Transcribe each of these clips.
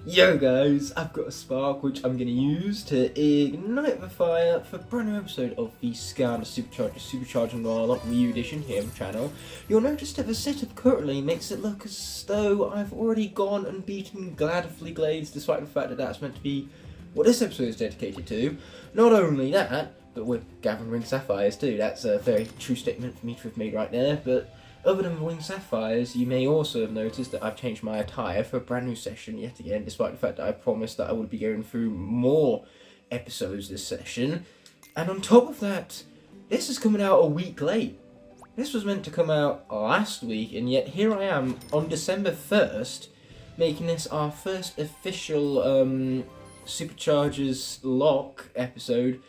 Yo guys, I've got a spark which I'm going to use to ignite the fire for a brand new episode of the Skylanders Superchargers Supercharger Noir Locke Wii U Edition here on the channel. You'll notice that the setup currently makes it look as though I've already gone and beaten Gladfully Glades, despite the fact that that's meant to be what this episode is dedicated to. Not only that, but we're gathering Ring Sapphires too. That's a very true statement for me to have made right there, but other than the Wing Sapphires, you may also have noticed that I've changed my attire for a brand new session yet again, despite the fact that I promised that I would be going through more episodes this session. And on top of that, this is coming out a week late. This was meant to come out last week, and yet here I am on December 1st, making this our first official Superchargers Locke episode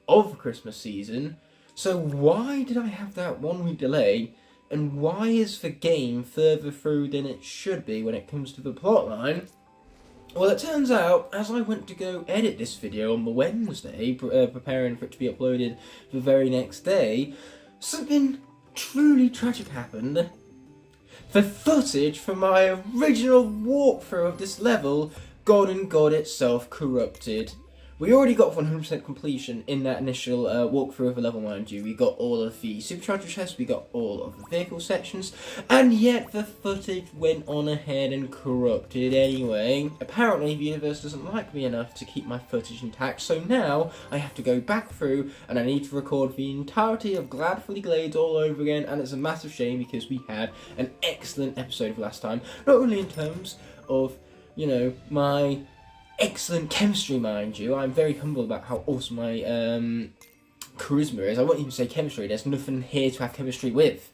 of the Christmas season. So why did I have that 1 week delay? And why is the game further through than it should be when it comes to the plotline? Well, it turns out, as I went to go edit this video on the Wednesday, preparing for it to be uploaded the very next day, something truly tragic happened. The footage from my original walkthrough of this level got itself corrupted. We already got 100% completion in that initial walkthrough of the level, mind you. We got all of the Supercharger chests, we got all of the vehicle sections, and yet the footage went on ahead and corrupted anyway. Apparently, the universe doesn't like me enough to keep my footage intact, so now I have to go back through and I need to record the entirety of Gladfully Glades all over again, and it's a massive shame because we had an excellent episode last time. Not only in terms of, you know, my excellent chemistry, mind you. I'm very humble about how awesome my charisma is. I won't even say chemistry. There's nothing here to have chemistry with.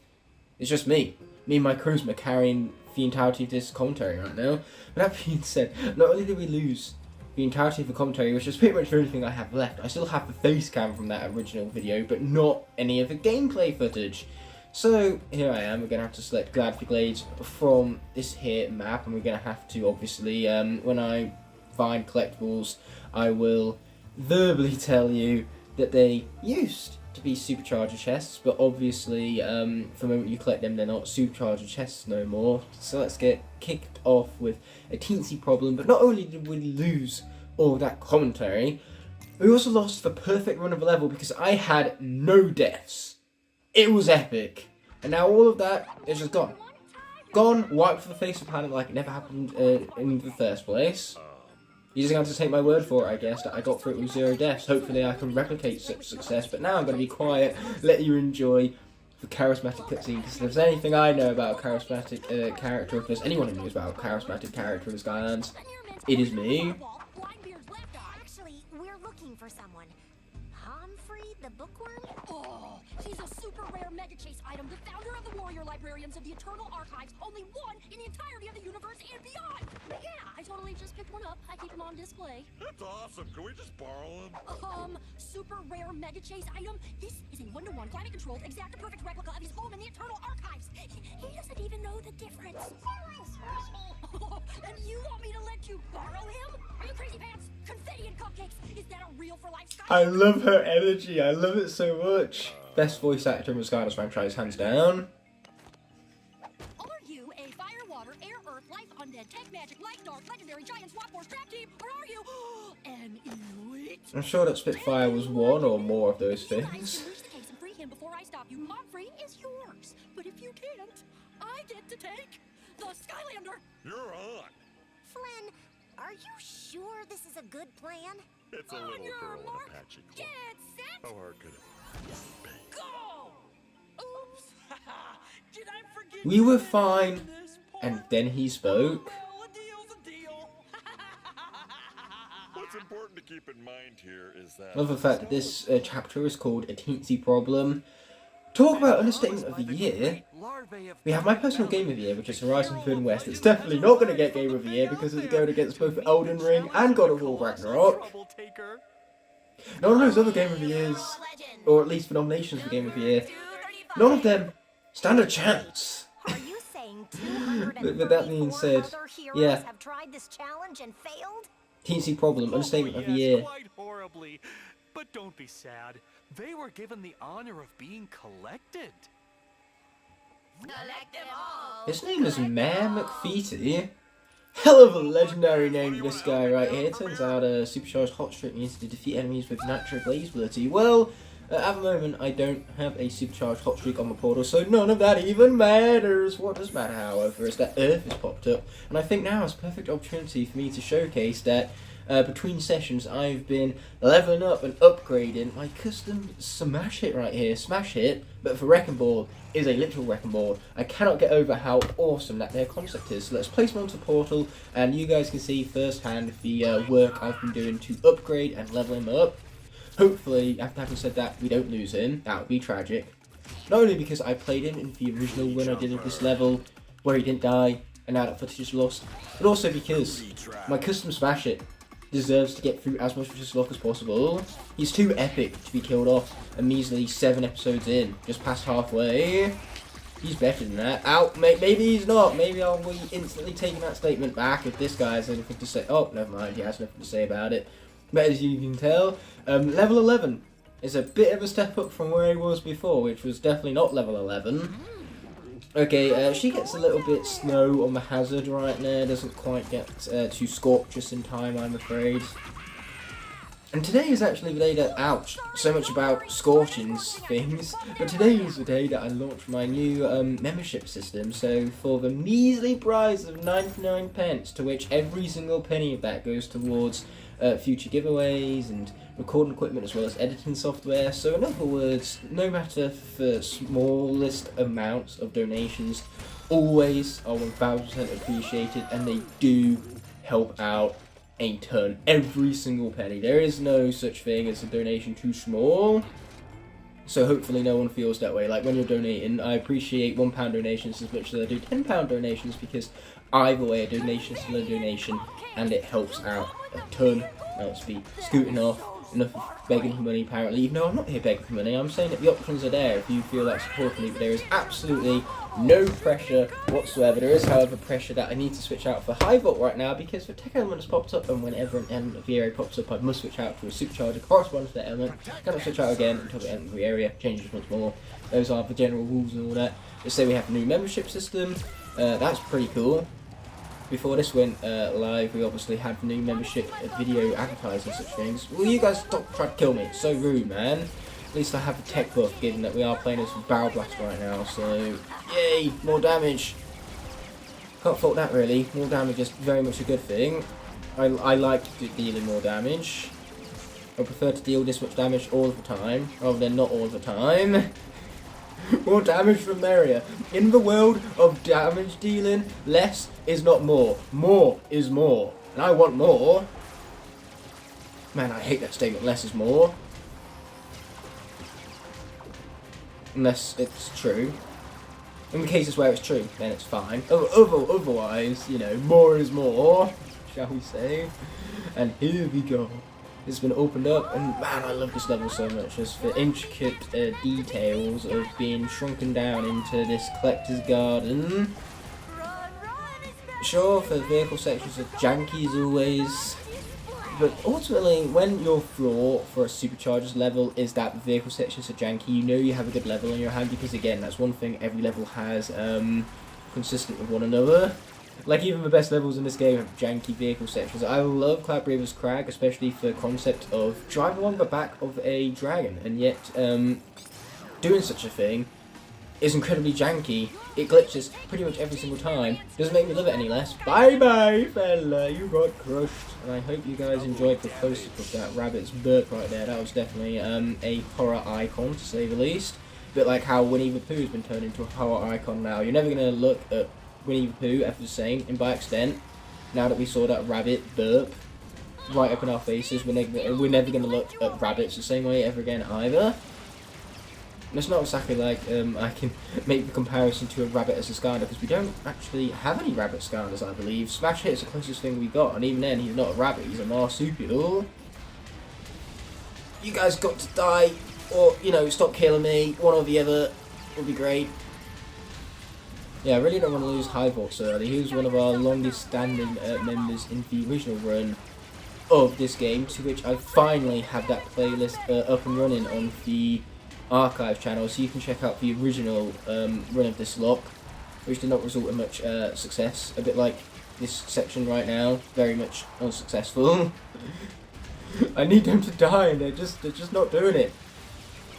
It's just me. Me and my charisma carrying the entirety of this commentary right now. But that being said, not only did we lose the entirety of the commentary, which is pretty much the only thing I have left, I still have the face cam from that original video, but not any of the gameplay footage. So here I am. We're going to have to select Gladfully Glades from this here map, and we're going to have to obviously, when I find collectibles, I will verbally tell you that they used to be Supercharger chests, but obviously from the moment you collect them, they're not Supercharger chests no more. So let's get kicked off with a teensy problem. But not only did we lose all that commentary, we also lost the perfect run of a level because I had no deaths. It was epic, and now all of that is just gone. Gone, wiped from the face of the planet like it never happened in the first place. You're just going to take my word for it, I guess, that I got through it with 0 deaths. Hopefully I can replicate such success, but now I'm going to be quiet, let you enjoy the charismatic cutscene, because if there's anything I know about a charismatic character, if there's anyone who knows about a charismatic character in Skylands, it is me. Actually, we're looking for someone. Humphrey the Bookworm? Oh, he's a super rare mega chase item, the founder of the Warrior Librarians of the Eternal Archives, only one in the entirety of the universe and beyond. Yeah, I totally just picked one up. I keep him on display. That's awesome. Can we just borrow him? Super rare mega chase item. This is a 1-to-1 climate controlled, exact perfect replica of his home in the Eternal Archives. He doesn't even know the difference. And you want me to let you borrow him? Are you crazy pants? Confetti and cupcakes. Is that a real for life Sky? I love her energy. I love it so much. Best voice actor in the Skylanders franchise, hands down. Are you a fire, water, air, earth, life, undead, tank, magic, light, dark, legendary, giant, swap force, trap team, or are you an elite? I'm sure that Spitfire was one or more of those things. You guys can reach the case and free him before I stop you. Humphrey is yours. But if you can't, I get to take the Skylander. You're on. Flynn, are you sure this is a good plan? It's a On little your girl in mark, a patchy get cloak. set, How hard could it be? go! Oops. Did I forget? We were fine, and then he spoke. Well, a deal's a deal. What's important to keep in mind here is that... Love the fact that this chapter is called A Teensy Problem. Talk about understatement of the year. We have my personal game of the year, which is Horizon Forbidden West. It's definitely not going to get game of the year because it's going against both Elden Ring and God of War Ragnarok. None of those other game of the years, or at least the nominations for game of the year, none of them stand a chance. Are you saying 234 With that being said, other heroes yeah. have tried this challenge and failed? Teensy Problem, understatement of the year. Quite horribly. But don't be sad. They were given the honor of being collected. His name is Mayor McFeety. hell of a legendary name for this guy right here. Turns out a supercharged hot streak means to defeat enemies with natural blaze ability. Well, at the moment I don't have a supercharged hot streak on my portal, so none of that even matters. What does matter, however, is that Earth has popped up, and I think now is a perfect opportunity for me to showcase that between sessions I've been leveling up and upgrading my custom smash hit right here. Smash hit, but for wrecking ball, is a literal wrecking ball. I cannot get over how awesome that their concept is. So let's place them onto the portal, and you guys can see firsthand the work I've been doing to upgrade and level him up. Hopefully, after having said that, we don't lose him. That would be tragic. Not only because I played him in the original when I did of this level, where he didn't die, and now that footage is lost, but also because my custom smash hit deserves to get through as much of his luck as possible. He's too epic to be killed off a measly 7 episodes in, just past halfway. He's better than that. Maybe he's not. Maybe I'll be instantly taking that statement back if this guy has anything to say. Oh, never mind, he has nothing to say about it. But as you can tell, level 11 is a bit of a step up from where he was before, which was definitely not level 11. Okay, she gets a little bit snow on the hazard right there, doesn't quite get to scorch us in time, I'm afraid. And today is actually the day that, ouch, so much about scorching things, but today is the day that I launched my new membership system. So for the measly price of 99 pence, to which every single penny of that goes towards future giveaways and recording equipment as well as editing software. So in other words, no matter the smallest amounts of donations, always are 1000% appreciated, and they do help out a ton. Every single penny. There is no such thing as a donation too small. So hopefully no one feels that way. Like when you're donating, I appreciate £1 donations as much as I do £10 donations, because either way a donation is still a donation and it helps out a ton. Now let's be scooting off. Enough of begging for money apparently, even though I'm not here begging for money. I'm saying that the options are there if you feel like supporting me, but there is absolutely no pressure whatsoever. There is, however, pressure that I need to switch out for high volt right now, because the tech element has popped up, and whenever an element of the area pops up, I must switch out to a supercharger corresponding to that element. Cannot switch out again until the element of the area changes once more. Those are the general rules and all that. Let's say we have a new membership system. That's pretty cool. Before this went live, we obviously had the new membership video advertising such things. Will you guys stop trying to kill me? It's so rude, man. At least I have a tech buff, given that we are playing as Barrel Blast right now, so yay, more damage. Can't fault that really. More damage is very much a good thing. I like dealing more damage. I prefer to deal this much damage all the time, rather than not all the time. More damage the merrier. In the world of damage dealing, less is not more. More is more. And I want more. Man, I hate that statement, less is more. Unless it's true. In the cases where it's true, then it's fine. Otherwise, you know, more is more, shall we say. And here we go. It's been opened up, and man, I love this level so much. Just the intricate details of being shrunken down into this collector's garden. Sure, the vehicle sections are janky as always, but ultimately, when your flaw for a Superchargers level is that the vehicle sections are janky, you know you have a good level in your hand, because again, that's one thing every level has consistent with one another. Like, even the best levels in this game have janky vehicle sections. I love Cloud Breaver's Crag, especially for the concept of driving along the back of a dragon, and yet doing such a thing is incredibly janky. It glitches pretty much every single time. Doesn't make me love it any less. Bye bye, fella, you got crushed. And I hope you guys enjoyed the close-up of that rabbit's burp right there. That was definitely a horror icon, to say the least. A bit like how Winnie the Pooh has been turned into a horror icon now. You're never going to look at Winnie the Pooh ever the same, and by extent, now that we saw that rabbit burp right up in our faces, we're never going to look at rabbits the same way ever again either. And it's not exactly like I can make the comparison to a rabbit as a Skylander, because we don't actually have any rabbit Skylanders, I believe. Smash Hit is the closest thing we got, and even then, he's not a rabbit, he's a marsupial. You guys got to die, or, you know, stop killing me, one or the other would be great. Yeah, I really don't want to lose High Volts early. He was one of our longest standing members in the original run of this game, to which I finally have that playlist up and running on the archive channel, so you can check out the original run of this lock, which did not result in much success. A bit like this section right now. Very much unsuccessful. I need them to die, and they're just not doing it.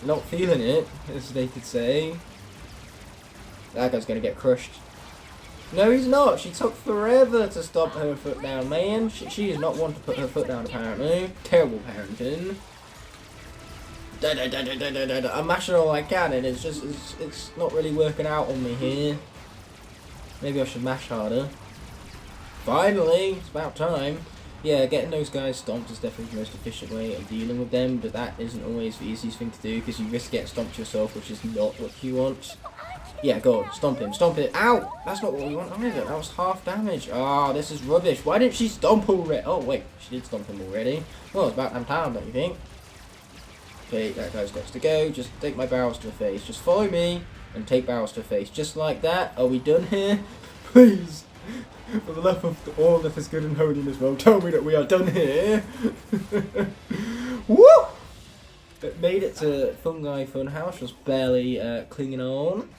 Not feeling it, as they could say. That guy's gonna get crushed. No, he's not. She took forever to stomp her foot down, man. She is not one to put her foot down, apparently. Terrible parenting. I'm mashing all I can, and it's not really working out on me here. Maybe I should mash harder. Finally, it's about time. Yeah, getting those guys stomped is definitely the most efficient way of dealing with them, but that isn't always the easiest thing to do, because you risk getting stomped yourself, which is not what you want. Yeah, go on, stomp him, stomp it. Ow! That's not what we want either. That was half damage. Ah, this is rubbish. Why didn't she stomp already? Oh, wait, she did stomp him already. Well, it's about damn time, don't you think? Okay, that guy's got to go. Just take my barrels to the face. Just follow me and take barrels to the face. Just like that. Are we done here? Please, for the love of all that is good and holy in this world, tell me that we are done here. Woo! It made it to Fungi Funhouse. Just barely clinging on.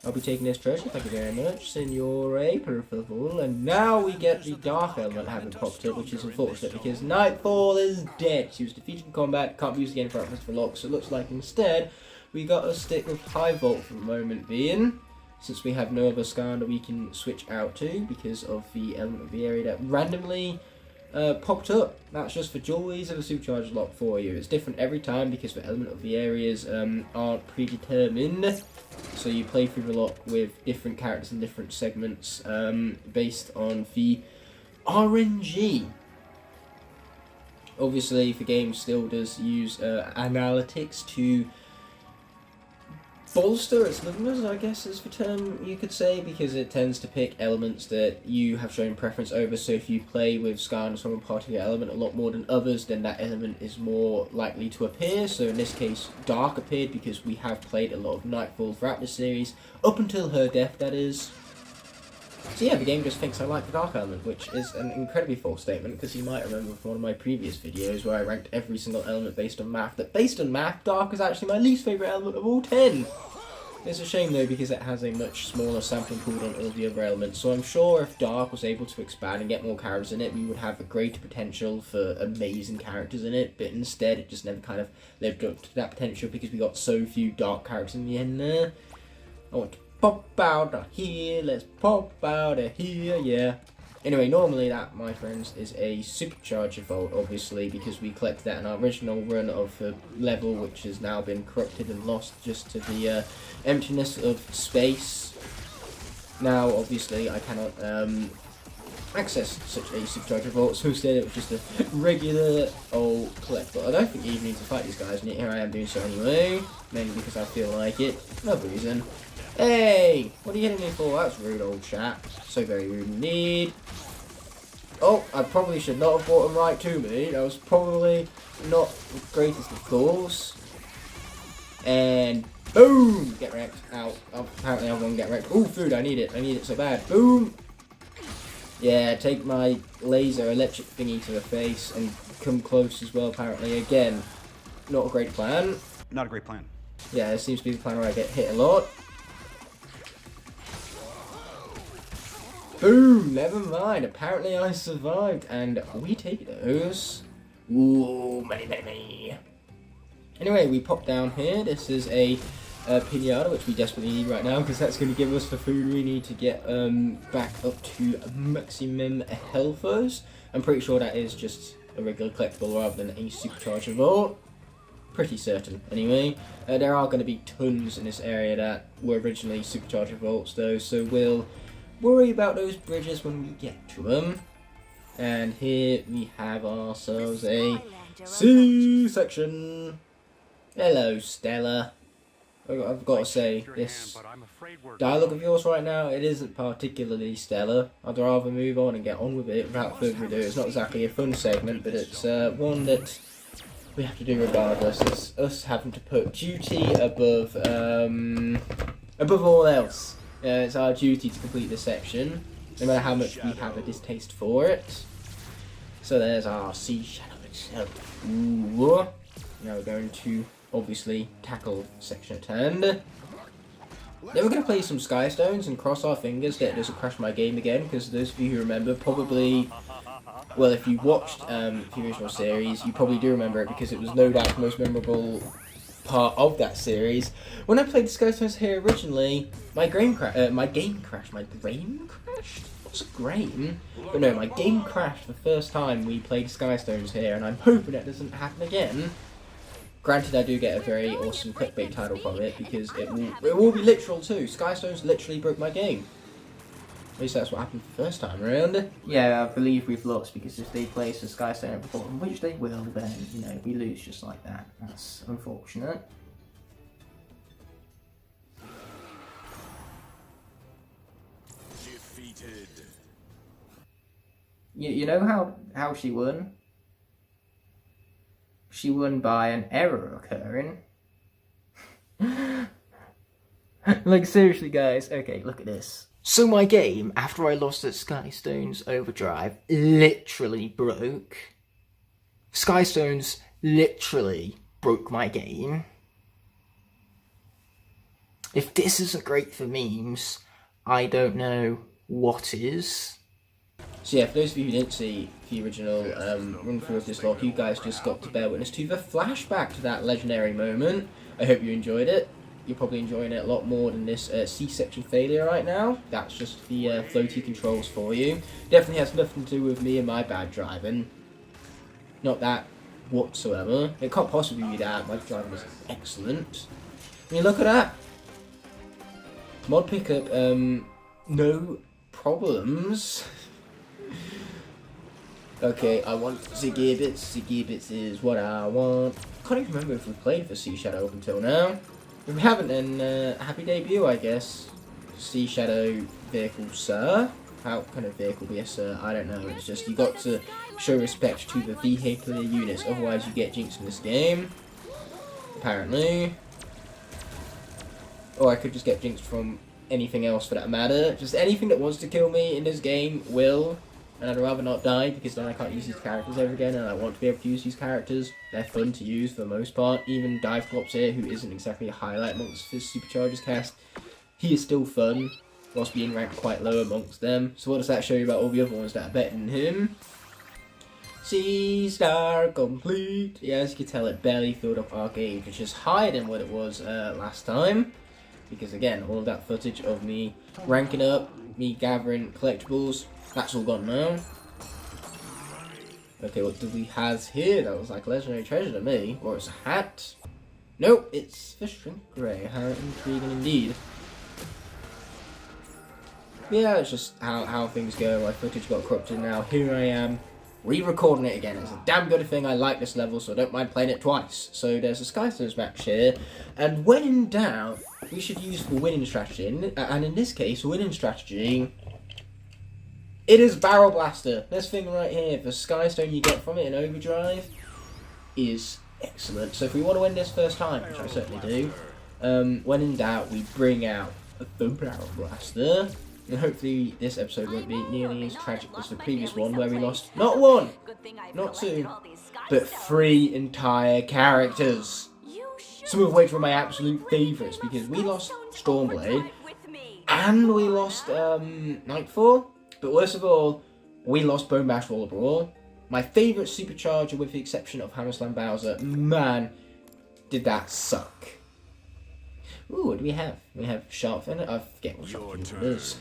I'll be taking this treasure, thank you very much, Signore, per favor. And now we get the Dark Element having popped up, which is unfortunate because Nightfall is dead. She was defeated in combat, can't be used again for Christopher Locke, so it looks like instead we got to stick with High Vault for the moment being, since we have no other Skylander we can switch out to because of the element of the area that randomly popped up. That's just for joys of a Supercharger Locke for you. It's different every time because the element of the areas aren't predetermined. So you play through the Locke with different characters in different segments based on the RNG. Obviously, the game still does use analytics to bolster its numbers, I guess is the term you could say, because it tends to pick elements that you have shown preference over. So if you play with Skylanders from a particular element a lot more than others, then that element is more likely to appear. So in this case, Dark appeared because we have played a lot of Nightfall throughout the series, up until her death, that is. So yeah, the game just thinks I like the Dark element, which is an incredibly false statement, because you might remember from one of my previous videos where I ranked every single element based on math, that based on math, Dark is actually my least favourite element of all 10. It's a shame though, because it has a much smaller sampling pool than all the other elements, so I'm sure if Dark was able to expand and get more characters in it, we would have a greater potential for amazing characters in it, but instead it just never kind of lived up to that potential because we got so few Dark characters in the end there. I want to pop out of here, let's pop out of here, yeah. Anyway, normally that, my friends, is a Supercharger Vault, obviously, because we collected that in our original run of the level, which has now been corrupted and lost just to the emptiness of space. Now, obviously, I cannot access such a Supercharger Vault, so instead it was just a regular old collectible. I don't think you even need to fight these guys, and here I am doing so anyway, mainly because I feel like it, no reason. Hey! What are you hitting me for? That's rude, old chap. So very rude indeed. Oh, I probably should not have brought him right to me. That was probably not the greatest of calls. And boom! Get wrecked. Ow. Oh, apparently I won't get wrecked. Ooh, food. I need it. I need it so bad. Boom! Yeah, take my laser electric thingy to the face and come close as well, apparently. Again, not a great plan. Not a great plan. Yeah, it seems to be the plan where I get hit a lot. Boom! Never mind. Apparently I survived, and we take those. Ooh, money. Anyway, we pop down here. This is a pinata, which we desperately need right now, because that's going to give us the food we need to get back up to maximum healthers. I'm pretty sure that is just a regular collectible rather than a Supercharger Vault. Pretty certain, anyway. There are going to be tons in this area that were originally Supercharger Vaults, though, so we'll worry about those bridges when we get to them. And here we have ourselves a C section. Hello, Stella. I've got to say, this dialogue of yours right now, it isn't particularly stellar. I'd rather move on and get on with it without further ado. It's not exactly a fun segment, but it's one that we have to do regardless. It's us having to put duty above all else. It's our duty to complete this section, no matter how much we have a distaste for it. So there's our sea shadow itself. Ooh. Now we're going to obviously tackle section at hand. Then we're going to play some Skystones and cross our fingers that it doesn't crash my game again, because those of you who remember probably, well, if you watched the original series, you probably do remember it because it was no doubt the most memorable part of that series. When I played the Skystones here originally, my game crashed. My brain crashed? What's a grain? But no, my game crashed the first time we played Skystones here, and I'm hoping that doesn't happen again. Granted, I do get a very awesome clickbait title from it, because it will be literal too. Skystones literally broke my game. At least that's what happened the first time around. Yeah, I believe we've lost, because if they place a Skystone at the bottom, which they will, then, you know, we lose just like that. That's unfortunate. Defeated. You know how she won? She won by an error occurring. Like, seriously, guys. Okay, look at this. So my game, after I lost at Skystones Overdrive, literally broke. Skystones literally broke my game. If this isn't great for memes, I don't know what is. So yeah, for those of you who didn't see the original run through of this log, you guys just got to bear witness to the flashback to that legendary moment. I hope you enjoyed it. You're probably enjoying it a lot more than this C-section failure right now. That's just the floaty controls for you. Definitely has nothing to do with me and my bad driving. Not that whatsoever. It can't possibly be that. My driving is excellent. I mean, look at that. Mod pickup, no problems. Okay, I want Zigibits. Zigibits is what I want. Can't even remember if we played for Sea Shadow up until now. If we haven't, then happy debut, I guess. Sea Shadow vehicle, sir. How kind of vehicle be a sir? I don't know. It's just you got to show respect to the vehicular units, otherwise you get jinxed in this game. Apparently. Or I could just get jinxed from anything else for that matter. Just anything that wants to kill me in this game will. And I'd rather not die, because then I can't use these characters ever again, and I want to be able to use these characters. They're fun to use for the most part. Even Diveclops here, who isn't exactly a highlight amongst his Superchargers cast, he is still fun, whilst being ranked quite low amongst them. So what does that show you about all the other ones that are better than him? C-Star complete! Yeah, as you can tell, it barely filled up our gauge, which is higher than what it was last time. Because again, all of that footage of me ranking up, me gathering collectibles, that's all gone now. Okay, what do we have here? That was like legendary treasure to me. Or it's a hat. Nope, it's the Shrink Ray. How intriguing indeed. Yeah, it's just how things go. My footage got corrupted now. Here I am, re-recording it again. It's a damn good thing I like this level, so I don't mind playing it twice. So there's a Skylanders match here. And when in doubt, we should use the winning strategy. And in this case, winning strategy... it is Barrel Blaster. This thing right here, the Skystone you get from it in Overdrive, is excellent. So if we want to win this first time, which I certainly do, when in doubt, we bring out the Barrel Blaster. And hopefully this episode won't be nearly as tragic as the previous one, where we lost not one, not two, but 3 entire characters. Some of which were my absolute favourites, because we lost Stormblade, and we lost Nightfall. But worst of all, we lost Bone Bash Roller Brawl. My favourite Supercharger, with the exception of Hammer Slam Bowser. Man, did that suck. Ooh, what do we have? We have Sharp Fin. I forget what Sharp Fin is.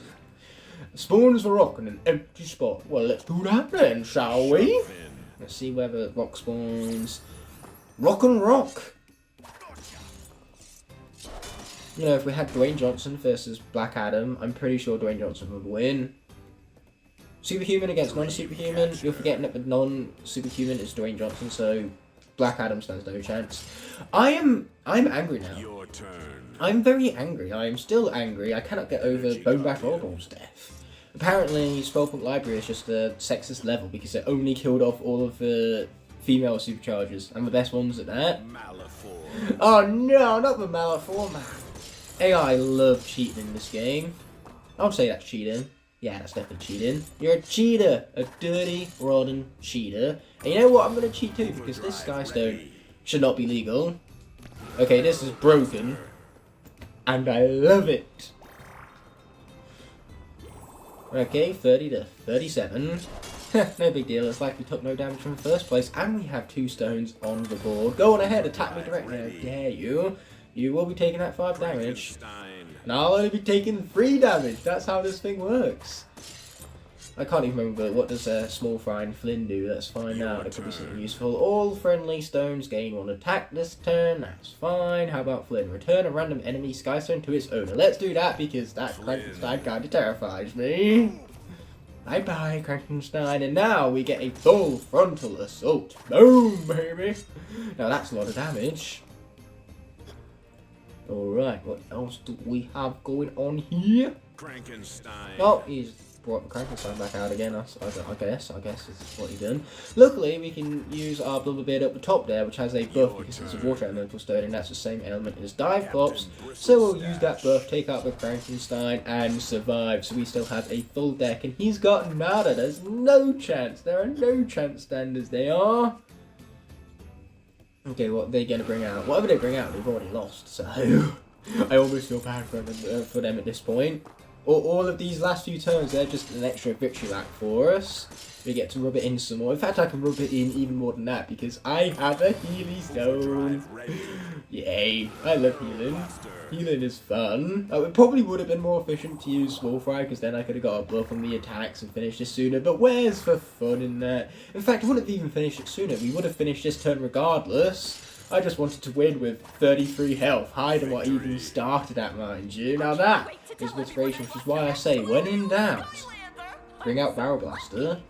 Spawns the rock in an empty spot. Well, let's do that then, shall we? Let's see where the rock spawns. Rock and rock. You know, if we had Dwayne Johnson versus Black Adam, I'm pretty sure Dwayne Johnson would win. Superhuman against non-superhuman. You're forgetting that the non-superhuman is Dwayne Johnson, so Black Adam stands no chance. I'm angry now. Your turn. I'm very angry. I am still angry. I cannot get over Bone Bash Rollerball's death. Apparently, Spellpoint Library is just a sexist level because it only killed off all of the female Superchargers, and the best ones at that. Malafor. Oh no, not the Malafor, man. AI love cheating in this game. I would say that's cheating. Yeah, that's definitely cheating. You're a cheater. A dirty, rotten cheater. And you know what? I'm going to cheat too, because this Skystone should not be legal. Okay, this is broken. And I love it. Okay, 30 to 37. No big deal, it's like we took no damage from the first place, and we have 2 stones on the board. Go on ahead, attack me directly, I dare you. You will be taking that 5 damage. And I'll only be taking 3 damage, that's how this thing works. I can't even remember, what does small frying Flynn do? Let's find out, it could be something useful. All friendly stones gain 1 attack this turn, that's fine. How about Flynn? Return a random enemy skystone to its owner. Let's do that, because that Frankenstein kinda terrifies me. Bye bye, Frankenstein, and now we get a full frontal assault. Boom, baby! Now that's a lot of damage. Alright, what else do we have going on here? Frankenstein. Oh, he's brought the Frankenstein back out again, I guess is what he's done. Luckily, we can use our Blubber Beard up the top there, which has a buff because it's a water elemental stone, and that's the same element as Dive Flops. So we'll use that buff, take out the Frankenstein, and survive. So we still have a full deck, and he's got nada. There's no chance. There are no chance standards. They are. Okay, what they're going to bring out? Whatever they bring out, they've already lost. So I almost feel bad for them at this point. All of these last few turns, they're just an extra victory lap for us. We get to rub it in some more. In fact, I can rub it in even more than that because I have a Healy Stone. Yay, I love healing. Healing is fun. It probably would have been more efficient to use Small Fry because then I could have got a buff on the attacks and finished this sooner. But where's the fun in that? In fact, I wouldn't have even finished it sooner. We would have finished this turn regardless. I just wanted to win with 33 health, higher than what I even started at, mind you. Now that is motivation, which is why I say, when in doubt, bring out Barrel Blaster.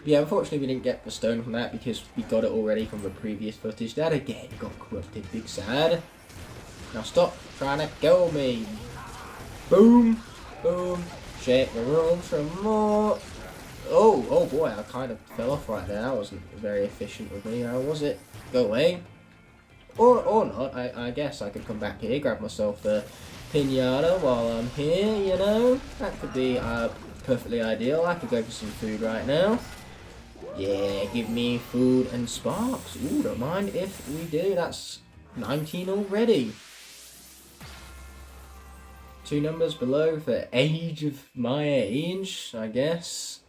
Yeah, unfortunately we didn't get the stone from that because we got it already from the previous footage. That again got corrupted, big sad. Now stop trying to kill me. Boom, boom, shake the room some more. Oh boy, I kind of fell off right there. That wasn't very efficient with me, how was it? Go away. Or not, I guess I could come back here, grab myself a pinata while I'm here, you know? That could be perfectly ideal. I could go for some food right now. Yeah, give me food and sparks. Ooh, don't mind if we do. That's 19 already. 2 numbers below for age of my age, I guess.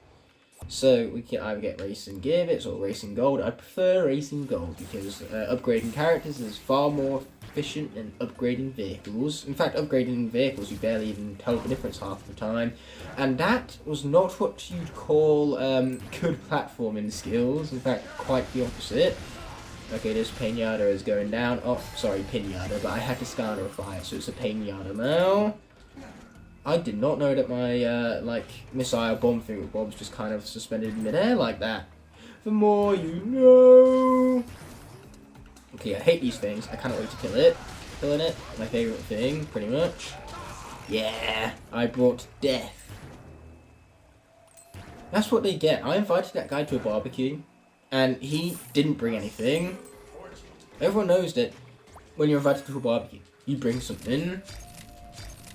So we can either get Racing Gearbits or Racing Gold. I prefer Racing Gold because upgrading characters is far more efficient than upgrading vehicles. In fact, upgrading vehicles you barely even tell the difference half the time. And that was not what you'd call good platforming skills. In fact, quite the opposite. Okay, this Pinata is going down. Oh, sorry, Pinata, but I had to Skylarify it, so it's a Pinata now. I did not know that my, missile bomb thing with Bob's just kind of suspended in midair like that. The more you know. Okay, I hate these things. I cannot wait to kill it. Killing it, my favourite thing, pretty much. Yeah, I brought death. That's what they get. I invited that guy to a barbecue, and he didn't bring anything. Everyone knows that when you're invited to a barbecue, you bring something.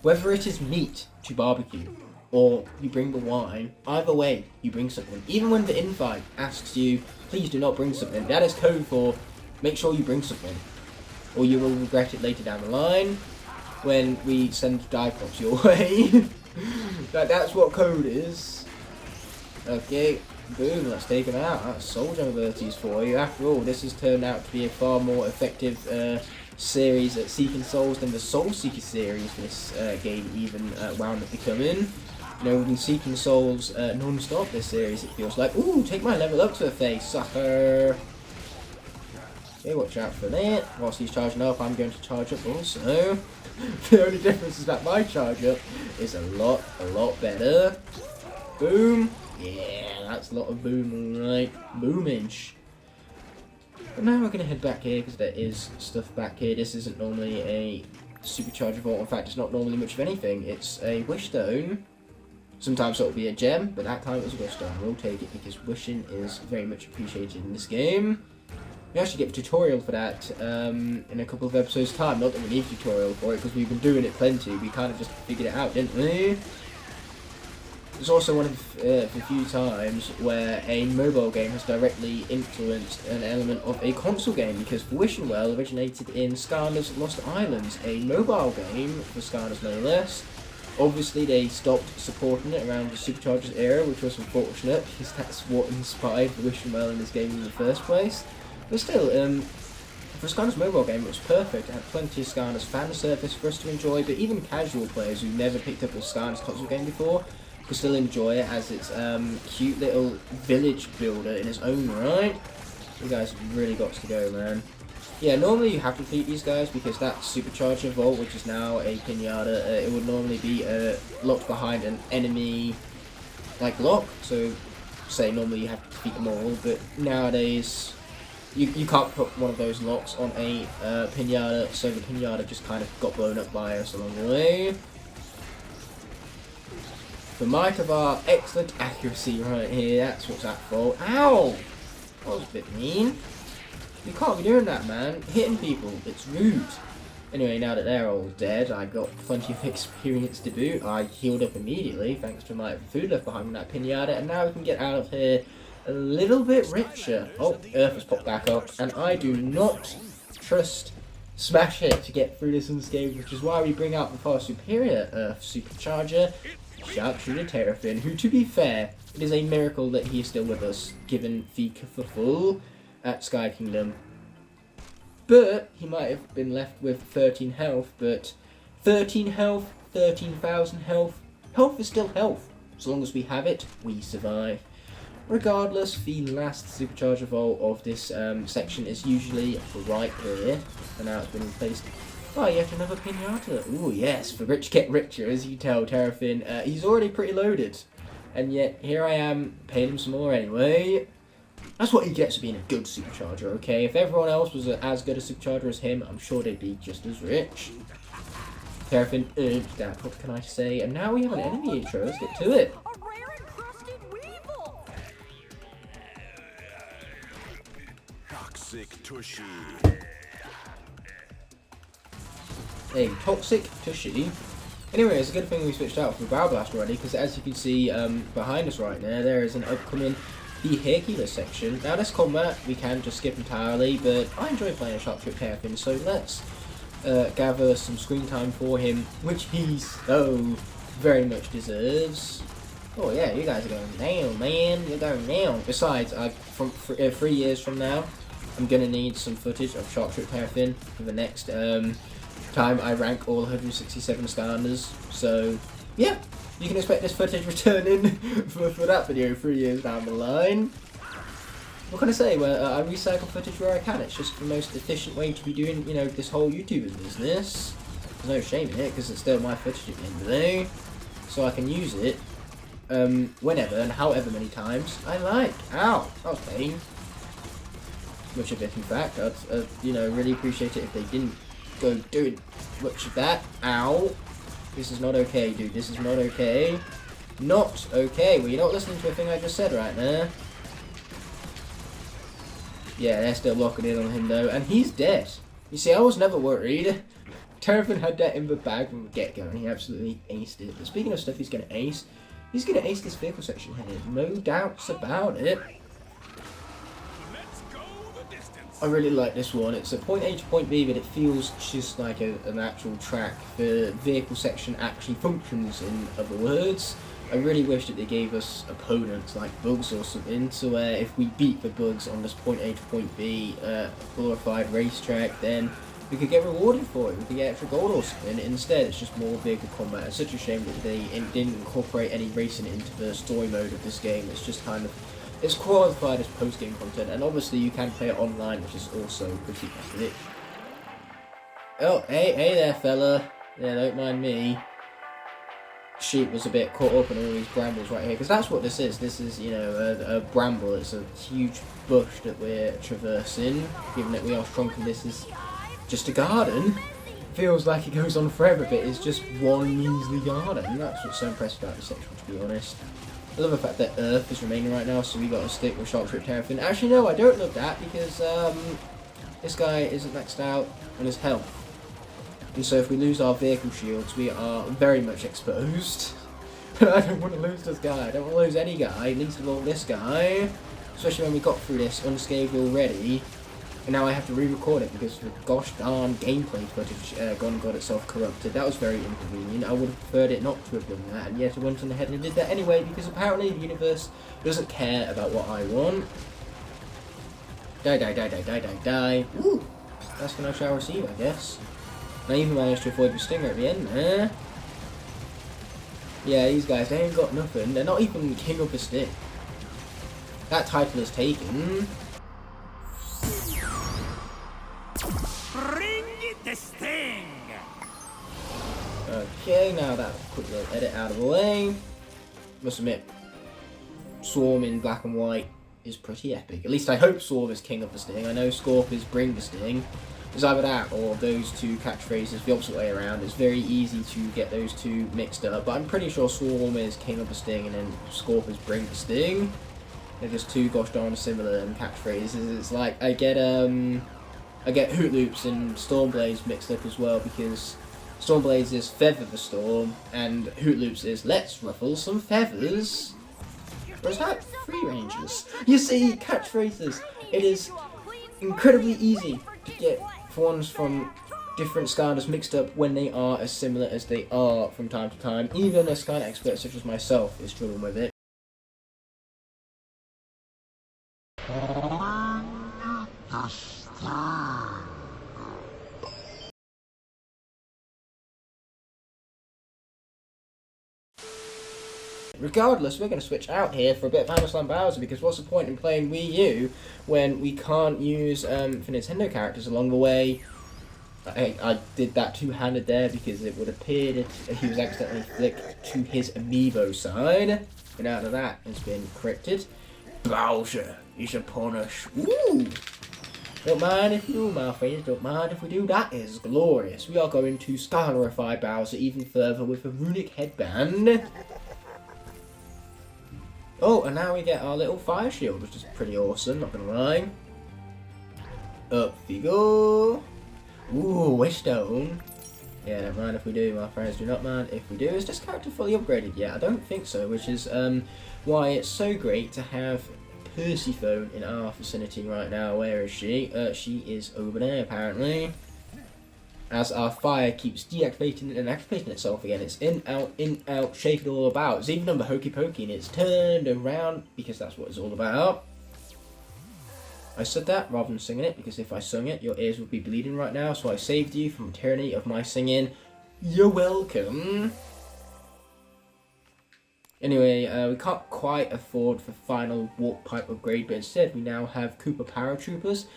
Whether it is meat to barbecue, or you bring the wine, either way, you bring something. Even when the invite asks you, please do not bring something, that is code for, make sure you bring something. Or you will regret it later down the line, when we send Dive Flops your way. That's what code is. Okay, boom, let's take him out. That's soldier abilities for you. After all, this has turned out to be a far more effective series at Seeking Souls than the Soul Seeker series this game even wound up becoming. You know, we've been Seeking Souls non-stop this series, it feels like. Ooh, take my level up to the face, sucker! Okay, watch out for that. Whilst he's charging up, I'm going to charge up also. The only difference is that my charge up is a lot better. Boom! Yeah, that's a lot of boom, alright. Boom-inch. But now we're going to head back here because there is stuff back here. This isn't normally a Supercharger Vault. In fact, it's not normally much of anything. It's a Wish Stone. Sometimes it'll be a gem, but that time it was a Wish Stone. We'll take it because wishing is very much appreciated in this game. We actually get a tutorial for that in a couple of episodes' time. Not that we need a tutorial for it because we've been doing it plenty. We kind of just figured it out, didn't we? It's also one of the few times where a mobile game has directly influenced an element of a console game, because Wishing Well originated in Skylanders Lost Islands, a mobile game for Skylanders no less. Obviously they stopped supporting it around the Superchargers era, which was unfortunate, because that's what inspired the Wishing Well in this game in the first place. But still, for a Skylanders mobile game, it was perfect. It had plenty of Skylanders fan service for us to enjoy, but even casual players who never picked up a Skylanders console game before could still enjoy it as its cute little village builder in its own right. You guys really got to go, man. Yeah, normally you have to defeat these guys because that Supercharger Vault, which is now a pinata, it would normally be locked behind an enemy like lock. So, say normally you have to defeat them all, but nowadays you can't put one of those locks on a pinata, so the pinata just kind of got blown up by us along the way. The might of our excellent accuracy right here, that's what's at fault. Ow! That was a bit mean. You can't be doing that, man. Hitting people, it's rude. Anyway, now that they're all dead, I got plenty of experience to boot. I healed up immediately thanks to my food left behind in that pinata, and now we can get out of here a little bit richer. Oh, Earth has popped back up, and I do not trust Smash It to get through this unscathed, which is why we bring out the far superior Earth Supercharger, Sharpshooter Terrafin, who, to be fair, it is a miracle that he is still with us, given the kerfuffle at Sky Kingdom. But he might have been left with 13 health, but 13 health, 13,000 health, health is still health. As long as we have it, we survive. Regardless, the last Supercharger Vault of this section is usually right here, and now it's been replaced by yet another pinata. Ooh yes, the rich get richer, as you tell Terrafin. He's already pretty loaded, and yet here I am paying him some more anyway. That's what he gets for being a good Supercharger, okay? If everyone else was as good a Supercharger as him, I'm sure they'd be just as rich. Terrafin urged that, what can I say? And now we have an enemy intro, let's get to it. A rare encrusted weevil! Toxic Tushy. A toxic Tushy. Anyway, it's a good thing we switched out from Bow Blast already, because as you can see behind us right now, there is an upcoming vehicular section. Now this combat we can just skip entirely, but I enjoy playing a Sharpshooter Terrafin, so let's gather some screen time for him, which he so very much deserves. Oh yeah, you guys are going down, man. You're going down. Besides, from 3 years from now, I'm gonna need some footage of Sharpshooter Terrafin for the next time I rank all 167 Skylanders. So yeah, you can expect this footage returning for that video 3 years down the line. What can I say? Well, I recycle footage where I can. It's just the most efficient way to be doing, you know, this whole YouTuber business. There's no shame in it, because it's still my footage at the end of the day. So I can use it whenever and however many times I like. Ow! That was pain. Much of it, in fact. I'd you know, really appreciate it if they didn't go doing much of that. Ow! This is not okay, dude. This is not okay. Not okay. Well, you're not listening to a thing I just said right there. Yeah, they're still locking in on him though, and he's dead. You see, I was never worried. Terrafin had that in the bag from the get-go, and he absolutely aced it. But speaking of stuff he's going to ace this vehicle section here. No doubts about it. I really like this one. It's a point A to point B, but it feels just like an actual track. The vehicle section actually functions, in other words. I really wish that they gave us opponents like bugs or something, so where if we beat the bugs on this point A to point B glorified racetrack, then we could get rewarded for it. We could get extra gold or something. Instead, it's just more vehicle combat. It's such a shame that they didn't incorporate any racing into the story mode of this game. It's just kind of, it's qualified as post-game content, and obviously you can play it online, which is also pretty epic. Oh, hey there, fella. Yeah, don't mind me. Sheep was a bit caught up in all these brambles right here, because that's what this is. This is, you know, a bramble. It's a huge bush that we're traversing, given that we are shrunk and this is just a garden. Feels like it goes on forever, but it's just one measly garden. That's what's so impressive about this section, to be honest. I love the fact that Earth is remaining right now, so we got to stick with Sharpshooter Terrafin. Actually, no, I don't love that, because this guy isn't maxed out on his health. And so if we lose our vehicle shields, we are very much exposed. I don't want to lose this guy. I don't want to lose any guy, least of all this guy. Especially when we got through this unscathed already. And now I have to re-record it because the gosh darn gameplay footage got itself corrupted. That was very inconvenient. I would have preferred it not to have done that, and yet I went on ahead and did that anyway because apparently the universe doesn't care about what I want. Die, die, die, die, die, die, die. Ooh, that's what I shall receive, I guess. And I even managed to avoid the stinger at the end there. Yeah, these guys, they ain't got nothing. They're not even king of the stick. That title is taken. Bring the sting! Okay, now that quick little edit out of the way. Must admit, Swarm in black and white is pretty epic. At least I hope Swarm is king of the sting. I know Scorp is bring the sting. It's either that or those two catchphrases the opposite way around. It's very easy to get those two mixed up, but I'm pretty sure Swarm is king of the sting and then Scorp is bring the sting. They're just two gosh darn similar catchphrases. It's like I get Hoot Loops and Stormblades mixed up as well because Stormblades is Feather the Storm and Hoot Loops is Let's Ruffle Some Feathers. Or is that Free Rangers? You see, catchphrases. It is incredibly easy to get ones from different Skylanders mixed up when they are as similar as they are from time to time. Even a Skylander expert such as myself is struggling with it. Regardless, we're going to switch out here for a bit of Hammer Slam Bowser because what's the point in playing Wii U when we can't use for Nintendo characters along the way? I did that two-handed there because it would appear that he was accidentally flicked to his amiibo side. But out of that has been corrected. Bowser is upon us. Woo! Don't mind if you do, my friends. Don't mind if we do. That is glorious. We are going to Skylarify Bowser even further with a runic headband. Oh, and now we get our little fire shield, which is pretty awesome, not gonna lie. Up we go. Ooh, a stone. Yeah, don't mind if we do, my friends. Do not mind if we do. Is this character fully upgraded yet? I don't think so, which is why it's so great to have Persephone in our vicinity right now. Where is she? She is over there, apparently. As our fire keeps deactivating and activating itself again. It's in, out, shake it all about. It's even done the hokey pokey and it's turned around because that's what it's all about. I said that rather than singing it because if I sung it, your ears would be bleeding right now. So I saved you from the tyranny of my singing. You're welcome. Anyway, we can't quite afford the final warp pipe upgrade, but instead we now have Koopa Paratroopers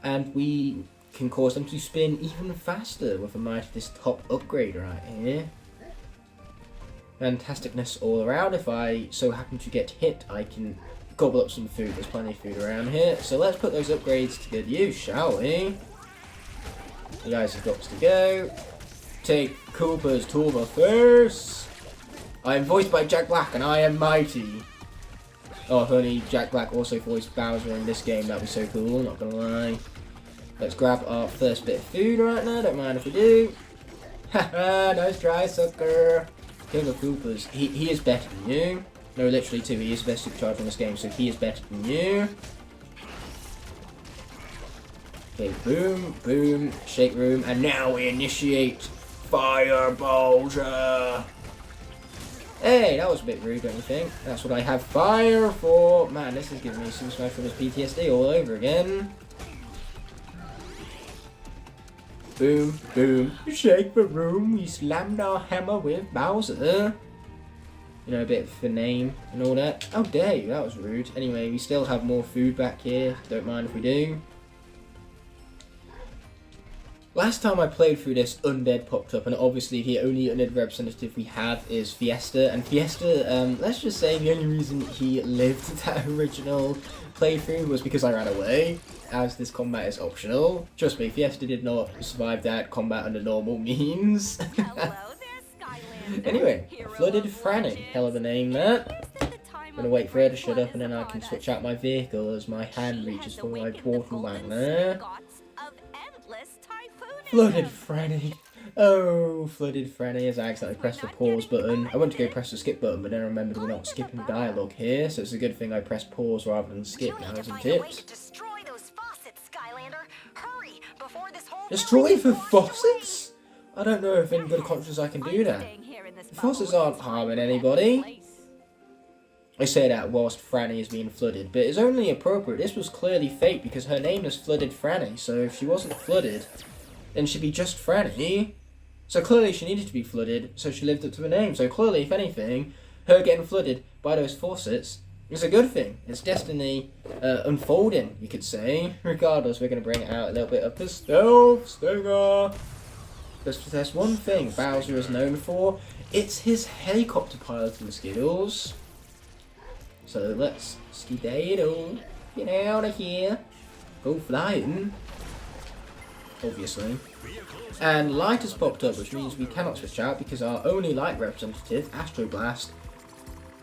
and we can cause them to spin even faster with a Mighty top upgrade right here. Fantasticness all around. If I so happen to get hit, I can gobble up some food. There's plenty of food around here. So let's put those upgrades to good use, shall we? You guys have got to go. Take Koopa's to the face. I am voiced by Jack Black and I am mighty. Oh, honey, Jack Black also voiced Bowser in this game. That'd be so cool, not gonna lie. Let's grab our first bit of food right now, don't mind if we do. Haha, nice try, sucker. King of Koopas, he is better than you. No, literally too, he is the best Supercharger in this game, so he is better than you. Okay, boom, boom, shake room, and now we initiate Fire Bowser. Hey, that was a bit rude, don't you think? That's what I have fire for. Man, this is giving me Super Smash Bros. PTSD all over again. Boom, boom, shake the room. We slammed our hammer with Bowser. You know, a bit for name and all that. How dare you, that was rude. Anyway, we still have more food back here. Don't mind if we do. Last time I played through this, Undead popped up, and obviously the only Undead representative we have is Fiesta. And Fiesta, let's just say the only reason he lived that original playthrough was because I ran away, as this combat is optional. Trust me, Fiesta did not survive that combat under normal means. Hello there, Skylanders. Anyway, Hero Flooded of Franny, Legend. hell of a name that. This is the time I'm gonna of wait for her to great shut fun up and then is I can upon switch us. out my vehicle as my hand She reaches has for my awakened the portal back golden there. sun gods of endless typhoonism. Flooded Franny, Oh, flooded Franny, as I accidentally pressed the pause button. I went to go press the skip button, but then I remembered we're not skipping dialogue here, so it's a good thing I pressed pause rather than skip now, isn't it? Destroy those faucets, Skylander. Hurry before this whole Destroy for faucets? I don't know if in good conscience I can do that. The faucets aren't harming anybody. I say that whilst Franny is being flooded, but it's only appropriate. This was clearly fake because her name is Flooded Franny, so if she wasn't flooded, then she'd be just Franny. So clearly she needed to be flooded, so she lived up to her name. So clearly, if anything, her getting flooded by those faucets is a good thing. It's destiny unfolding, you could say. Regardless, we're going to bring out a little bit of the stealth stinger. There's one thing Bowser is known for. It's his helicopter piloting skills. So let's skedaddle, get out of here, go flying, obviously. And light has popped up, which means we cannot switch out because our only light representative, Astro Blast,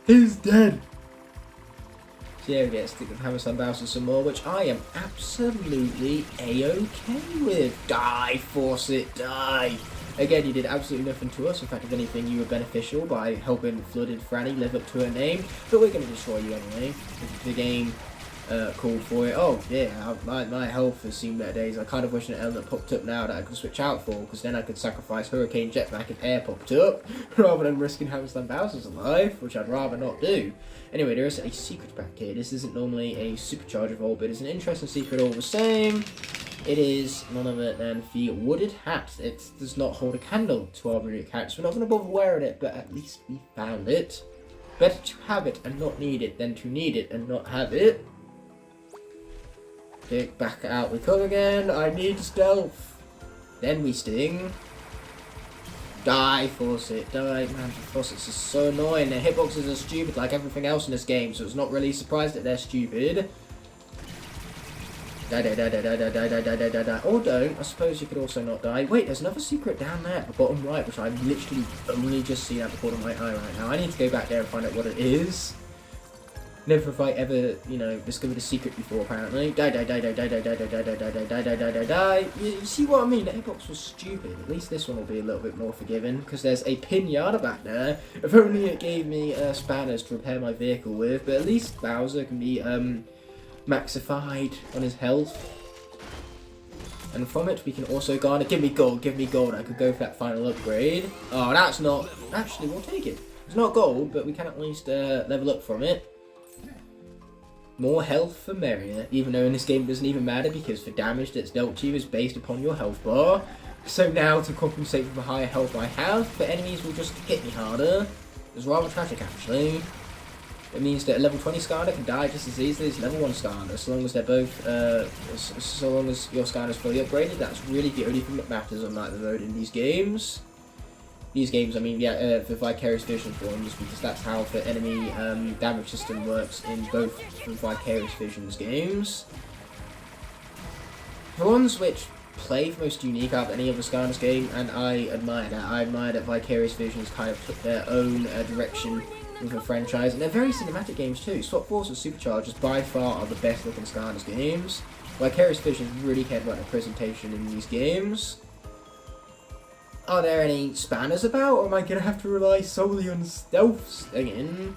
is dead. So yeah, we get to stick with Hammer Slam Bowser some more, which I am absolutely a-okay with. Die, Faucet, die! Again, you did absolutely nothing to us. In fact, if anything, you were beneficial by helping Flooded Franny live up to her name. But we're going to destroy you anyway. The game called for it. Oh, yeah, my health has seen better days. I kind of wish an element popped up now that I could switch out for, because then I could sacrifice Hurricane Jetpack if air popped up, rather than risking Hammer Slam Bowser's life, which I'd rather not do. Anyway, there is a secret back here. This isn't normally a Supercharger vault, but it's an interesting secret all the same. It is none other than the wooded hat. It does not hold a candle to our unique hat, so we're not going to bother wearing it, but at least we found it. Better to have it and not need it than to need it and not have it. Dig back out we come again. I need stealth. Then we sting. Die, Faucet. Die. Man, Faucets are so annoying. Their hitboxes are stupid like everything else in this game, so it's not really surprised that they're stupid. Die, die, die, die, die, die, die, die, die, die, die. Or don't. I suppose you could also not die. Wait, there's another secret down there at the bottom right, which I've literally only just seen at the corner of my eye right now. I need to go back there and find out what it is. Never have I ever, you know, discovered a secret before, apparently. Die, die, die, die, die, die, die, die, die, die, die, die, die, die, die, die. You see what I mean? The hitbox was stupid. At least this one will be a little bit more forgiving, because there's a pinata back there. If only it gave me spanners to repair my vehicle with, but at least Bowser can be, maxified on his health, and from it we can also garner. Give me gold, I could go for that final upgrade. Oh, that's not, actually we'll take it. It's not gold, but we can at least level up from it. More health for Merrier, even though in this game it doesn't even matter because the damage that's dealt to you is based upon your health bar. So now to compensate for the higher health I have, the enemies will just hit me harder. It's rather tragic actually. It means that a level 20 Skylander can die just as easily as level 1 Skylander, so long as they're both, so long as your Skylander's fully upgraded. That's really the only thing that matters on Night of the Road in these games. These games, I mean, yeah, the Vicarious Vision forms, because that's how the enemy damage system works in both the Vicarious Visions games. The ones which play the most unique out of any other Skylanders game, and I admire that. I admire that Vicarious Visions kind of took their own direction with the franchise, and they're very cinematic games too. Swap Force and Superchargers by far are the best looking Skylanders games. Vicarious Visions really cared about the presentation in these games. Are there any spanners about, or am I going to have to rely solely on stealth stinging?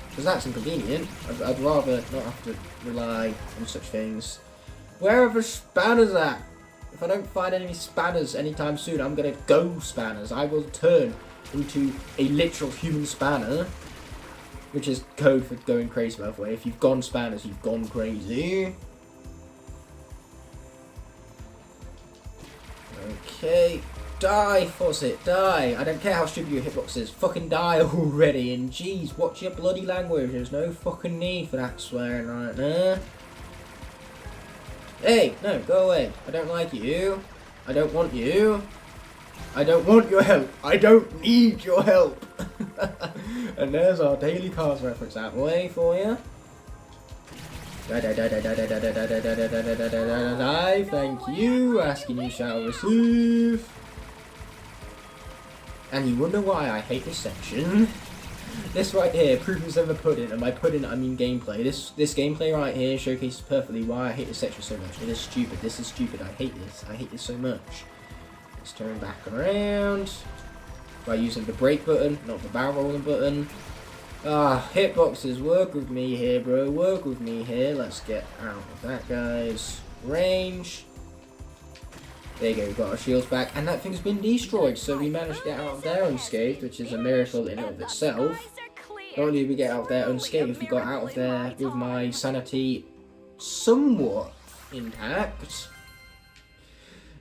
Because that's inconvenient. I'd rather not have to rely on such things. Where are the spanners at? If I don't find any spanners anytime soon, I'm going to go spanners. I will turn into a literal human spanner, which is code for going crazy, by the way. If you've gone spanners, you've gone crazy. Okay, die, Faucet, die. I don't care how stupid your hitbox is. Fucking die already. And jeez, watch your bloody language. There's no fucking need for that swearing right there. Hey, no, go away. I don't like you. I don't want you. I don't want your help. I don't need your help. And there's our Daily Cars reference that way for you. Die, die, die, die, die, die, die, die, die, die, die, die, die, die, die, die. Thank you. Asking you shall receive. And you wonder why I hate this section. This right here, proof is ever pudding, and by pudding I mean gameplay. This gameplay right here showcases perfectly why I hate this section so much. It is stupid. This is stupid. I hate this. I hate this so much. Let's turn back around by using the brake button, not the barrel rolling button. Ah, hitboxes, work with me here, bro. Work with me here. Let's get out of that guy's range. There you go, we got our shields back, and that thing's been destroyed, so we managed to get out of there unscathed, which is a miracle in and of itself. Not only did we get out of there unscathed, we got out of there with my sanity somewhat intact.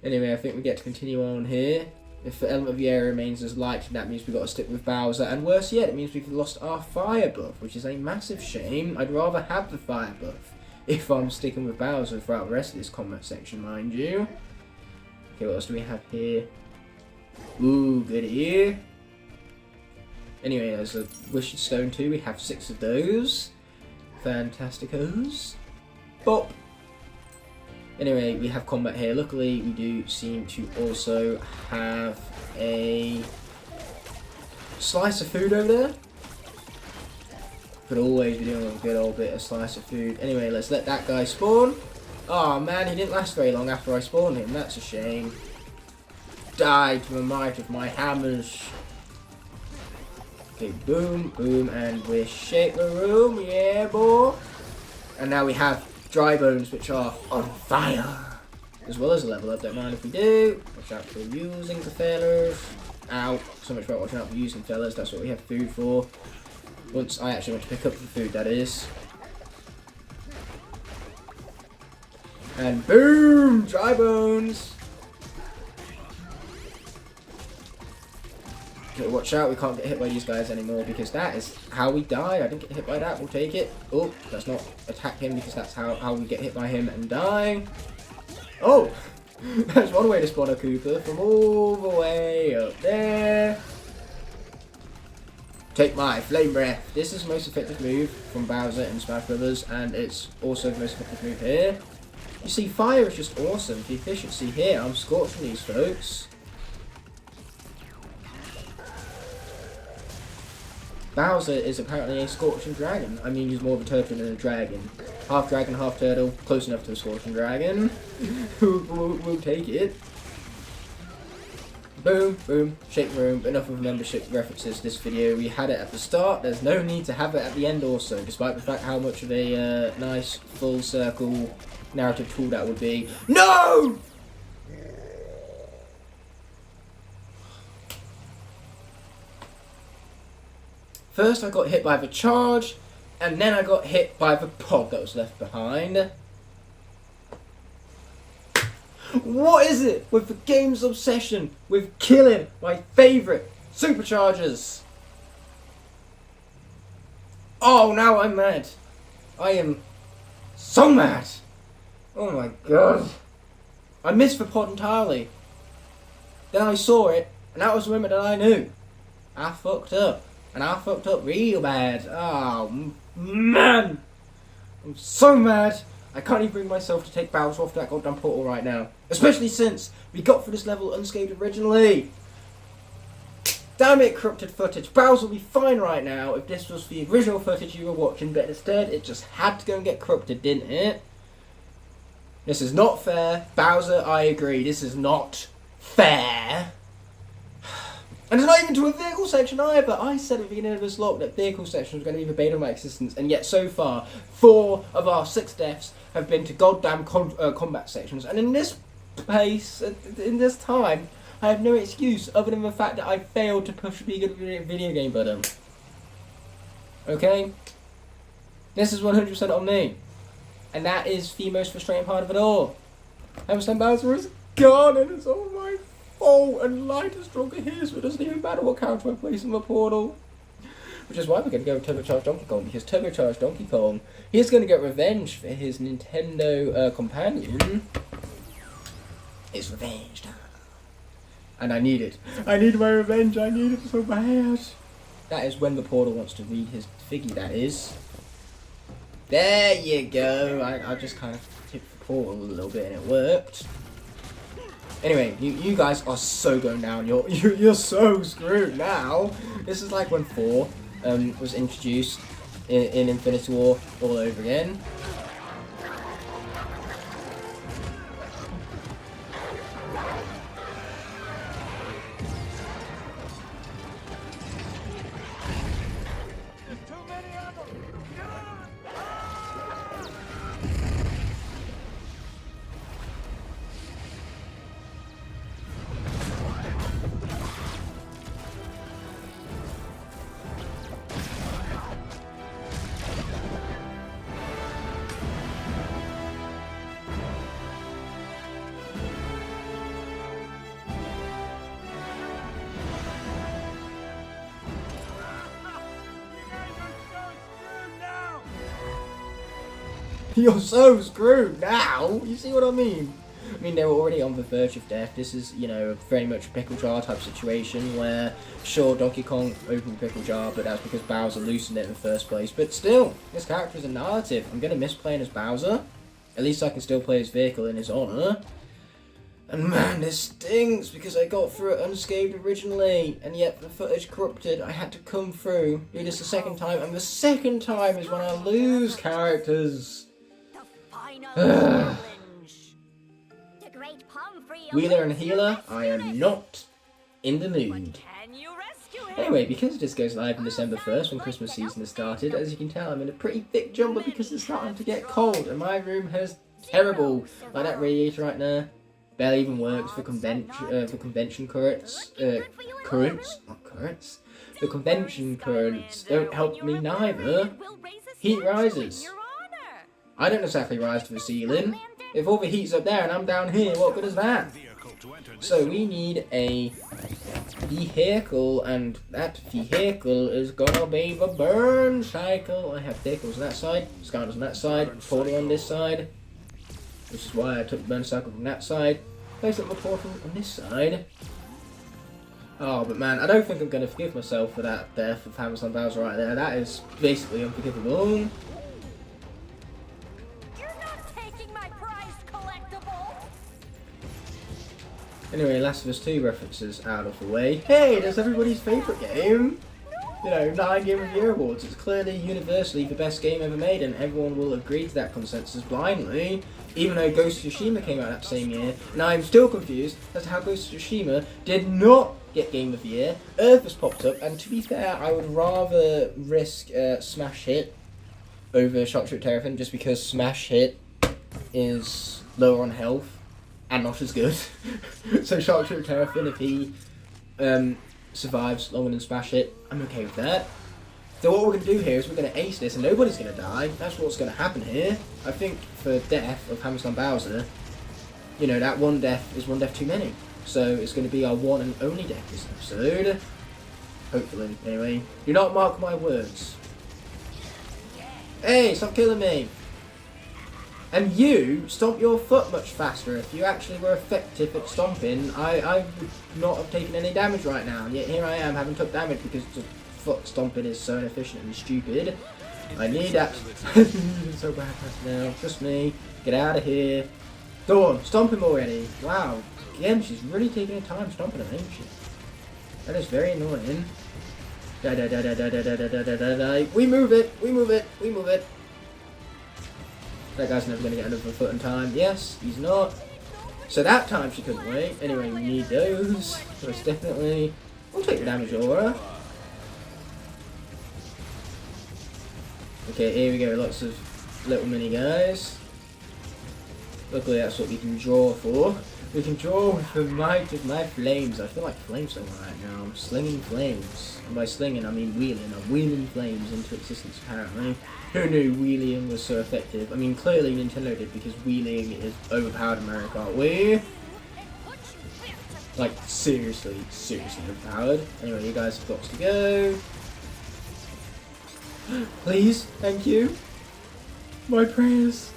Anyway, I think we get to continue on here. If the element of the area remains as light, that means we've got to stick with Bowser, and worse yet, it means we've lost our fire buff, which is a massive shame. I'd rather have the fire buff if I'm sticking with Bowser throughout the rest of this combat section, mind you. Okay, what else do we have here? Ooh, good here. Anyway, there's a Wishing Stone too. We have 6 of those. Fantasticos. Bop. Anyway, we have combat here. Luckily, we do seem to also have a slice of food over there. Could always be doing a good old bit of slice of food. Anyway, let's let that guy spawn. Oh man, he didn't last very long after I spawned him. That's a shame. Die to the might of my hammers. Okay, boom, boom, and we shake the room. Yeah, boy. And now we have dry bones, which are on fire. As well as a level up. Don't mind if we do. Watch out for using the fellas. Ow. So much about watching out for using fellas. That's what we have food for. Once I actually went to pick up the food, that is. And boom! Dry bones! Okay, watch out, we can't get hit by these guys anymore because that is how we die. I didn't get hit by that, we'll take it. Oh, let's not attack him because that's how we get hit by him and die. Oh! That's one way to spawn a Koopa, from all the way up there. Take my flame breath. This is the most effective move from Bowser in Smash Brothers, and it's also the most effective move here. You see, fire is just awesome. The efficiency here, I'm scorching these folks. Bowser is apparently a scorching dragon. I mean, he's more of a turtle than a dragon. Half dragon, half turtle, close enough to a scorching dragon. we'll take it. Boom, boom, shake the room. Enough of membership references this video. We had it at the start. There's no need to have it at the end also, despite the fact how much of a nice full circle narrative tool that would be. No! First I got hit by the charge, and then I got hit by the pod that was left behind. What is it with the game's obsession with killing my favourite Superchargers? Oh, now I'm mad. I am so mad. Oh my god. I missed the pod entirely. Then I saw it, and that was the moment that I knew. I fucked up. And I fucked up real bad. Oh, man. I'm so mad. I can't even bring myself to take Bowser off that goddamn portal right now. Especially since we got through this level unscathed originally. Damn it, corrupted footage. Bowser will be fine right now if this was the original footage you were watching, but instead it just had to go and get corrupted, didn't it? This is not fair. Bowser, I agree. This is not fair. And it's not even to a vehicle section either. I said at the beginning of this vlog that vehicle section was going to be the bane of my existence, and yet so far, 4 of our 6 deaths have been to goddamn combat sections. And in this pace, in this time, I have no excuse other than the fact that I failed to push the video game button. Okay? This is 100% on me. And that is the most frustrating part of it all. Hammerstone Bowser is gone, and it's all my fault, and light is stronger here, so it doesn't even matter what character I place in the portal. Which is why we're going to go with Turbocharged Donkey Kong, because Turbocharged Donkey Kong, he's going to get revenge for his Nintendo companion. It's revenge time. And I need it. I need my revenge, I need it so bad. That is when the portal wants to read his figgy, that is. There you go. I just kind of tipped the portal a little bit and it worked. Anyway, you guys are so going down. You're so screwed now. This is like when 4 was introduced in Infinity War all over again. You're so screwed now. You see what I mean? I mean, they were already on the verge of death. This is, you know, very much a pickle jar type situation where, sure, Donkey Kong opened the pickle jar, but that's because Bowser loosened it in the first place. But still, this character is a narrative. I'm going to miss playing as Bowser. At least I can still play his vehicle in his honor. And man, this stinks because I got through it unscathed originally, and yet the footage corrupted. I had to come through, do this the second time, and the second time is when I lose characters. The final challenge. The great Pomfrey Wheeler and awaits your Healer, rescue I am mission. not in the mood. Can you rescue him? Anyway, because this goes live on December 1st when Christmas season has started, as you can tell I'm in a pretty thick jumper because it's starting to get cold and my room has terrible, like that radiator right now, barely even works for convention currents, The convention currents don't help me neither. Heat rises. I don't exactly rise to the ceiling. If all the heat's up there and I'm down here, what good is that? So we need a vehicle, and that vehicle is gonna be the burn cycle. I have vehicles on that side, Skylanders on that side, portal on this side, which is why I took the burn cycle from that side. Place up the portal on this side. Oh, but man, I don't think I'm gonna forgive myself for that death of Hammerstone Bowser right there. That is basically unforgivable. Anyway, Last of Us 2 references out of the way. Hey, that's everybody's favourite game! You know, 9 Game of the Year awards. It's clearly universally the best game ever made, and everyone will agree to that consensus blindly. Even though Ghost of Tsushima came out that same year, and I'm still confused as to how Ghost of Tsushima did not get Game of the Year. Earth has popped up, and to be fair, I would rather risk Smash Hit over Shock Trip Terrapin, just because Smash Hit is lower on health and not as good. So Shock Trip Terrapin, if he survives longer than Smash Hit, I'm okay with that. So what we're going to do here is we're going to ace this and nobody's going to die. That's what's going to happen here. I think for death of Hammerstone Bowser, you know, that one death is one death too many. So it's going to be our one and only death this episode. Hopefully, anyway. Do not mark my words. Hey, stop killing me! And you stomp your foot much faster. If you actually were effective at stomping, I would not have taken any damage right now. Yet here I am having took damage because the foot stomping is so inefficient and stupid. I need that. It's so bad right now. Trust me. Get out of here. Go on, stomp him already. Wow. Again, she's really taking her time stomping him, ain't she? That is very annoying. Die, die, die, die, die, die, die, die, die, die, die. We move it. We move it. We move it. That guy's never going to get another foot in time. Yes, he's not. So that time she couldn't wait. Anyway, we need those. Most definitely. We'll take the damage aura. Okay, here we go. Lots of little mini guys. Luckily that's what we can draw for. We can draw with the might of my flames. I feel like flameslinger right now. I'm slinging flames. And by slinging I mean wheeling. I'm wheeling flames into existence apparently. Who knew wheeling was so effective? I mean, clearly Nintendo did because wheeling is overpowered in Mario Kart Wii. Like, seriously overpowered. Anyway, you guys have got to go. Please, thank you. My prayers.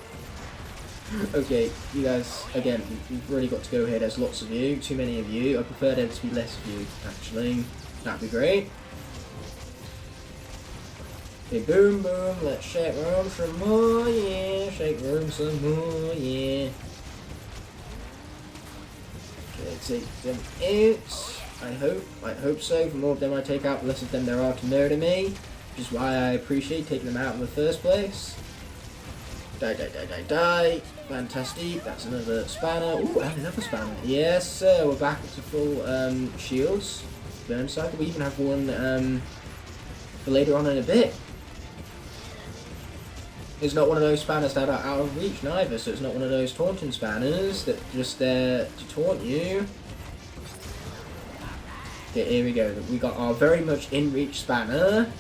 Okay, you guys, again, you've really got to go here. There's lots of you, too many of you. I prefer there to be less of you, actually. That'd be great. Okay, boom, boom, let's shake room some more, yeah. Shake room some more, yeah. Okay, take them out. I hope so. The more of them I take out, the less of them there are to murder me. Which is why I appreciate taking them out in the first place. Die, die, die, die, die. Fantastic. That's another spanner. Ooh, and another spanner. Yes, sir. We're back to full shields. Burn cycle. We even have one for later on in a bit. It's not one of those spanners that are out of reach neither, so it's not one of those taunting spanners that are just there to taunt you. Okay, here we go. We got our very much in reach spanner.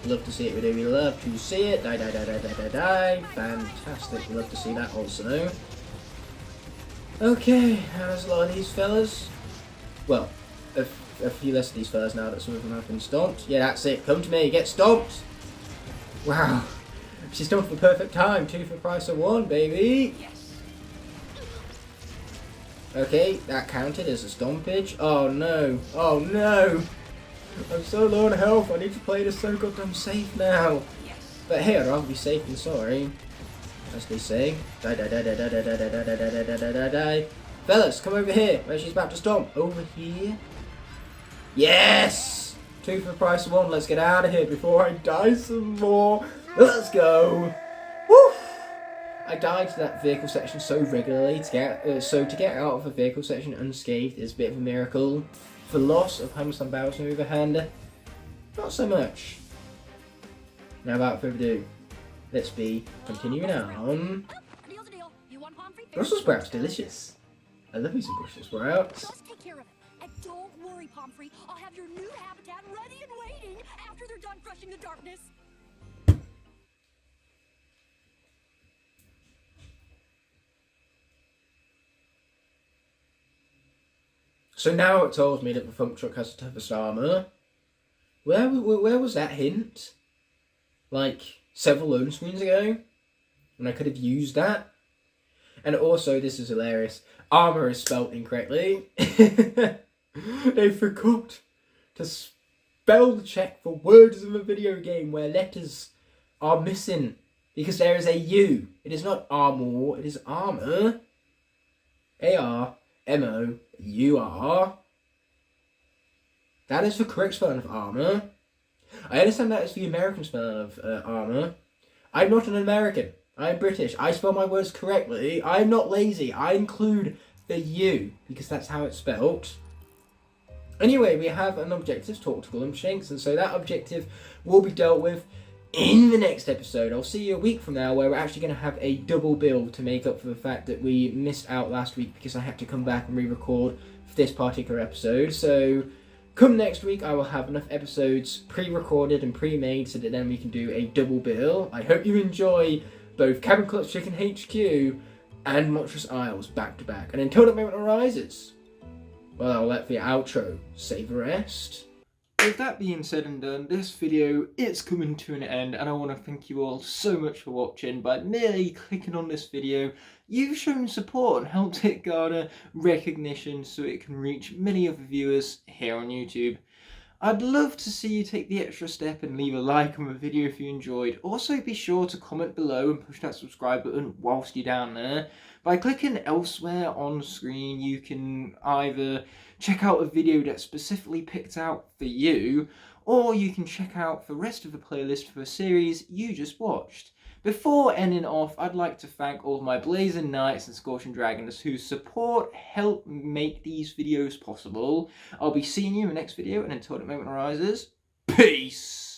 Love to see it, we love to see it. Die, die, die, die, die, die, die. Fantastic, we love to see that also. Okay, there's a lot of these fellas. Well, a few less of these fellas now that some of them have been stomped. Yeah, that's it. Come to me, get stomped. Wow. She's done for the perfect time. 2 for the price of 1, baby. Yes. Okay, that counted as a stompage. Oh no. Oh no. I'm so low on health. I need to play this so goddamn safe now. Yes. But hey, I'd rather be safe than sorry. As they say. Die, die, die, die, die, die, die, die, die, die, die, die, die, die. Fellas, come over here. Where she's about to stomp. Over here. Yes! 2 for the price of 1. Let's get out of here before I die some more. Let's go. Woo! I died to that vehicle section so regularly to get out of a vehicle section unscathed is a bit of a miracle. For loss of Hammerstein Bowser on the other hand, not so much. Now without further ado, let's be continuing on. Deal's a deal. You want palm free? Brussels sprouts, delicious. I love me some Brussels sprouts. Just take care of it. And don't worry, Pomfrey. I'll have your new habitat ready and waiting after they're done crushing the darkness. So now it tells me that the Funk Truck has the toughest armour. Where was that hint? Like, several loading screens ago? When I could have used that? And also, this is hilarious, armour is spelt incorrectly. They forgot to spell check for words in a video game where letters are missing. Because there is a U. It is not armour, it is armour. A-R-M-O-U-R. That is the correct spelling of armour. I understand that is the American spelling of armour. I'm not an American. I'm British. I spell my words correctly. I'm not lazy. I include the U because that's how it's spelt. Anyway, we have an objective to talk to Gollum-Shanks, and so that objective will be dealt with in the next episode. I'll see you a week from now where we're actually going to have a double bill to make up for the fact that we missed out last week because I had to come back and re-record for this particular episode. So come next week, I will have enough episodes pre-recorded and pre-made so that then we can do a double bill. I hope you enjoy both Cabin Clutch Chicken HQ and Monstrous Isles back to back. And until that moment arises, well, I'll let the outro say the rest. With that being said and done, this video is coming to an end, and I want to thank you all so much for watching. By merely clicking on this video, you've shown support and helped it garner recognition so it can reach many other viewers here on YouTube. I'd love to see you take the extra step and leave a like on the video if you enjoyed. Also be sure to comment below and push that subscribe button whilst you're down there. By clicking elsewhere on screen, you can either check out a video that's specifically picked out for you, or you can check out the rest of the playlist for a series you just watched. Before ending off, I'd like to thank all of my Blazing Knights and Scorching Dragons whose support help make these videos possible. I'll be seeing you in the next video, and until that moment arises, peace!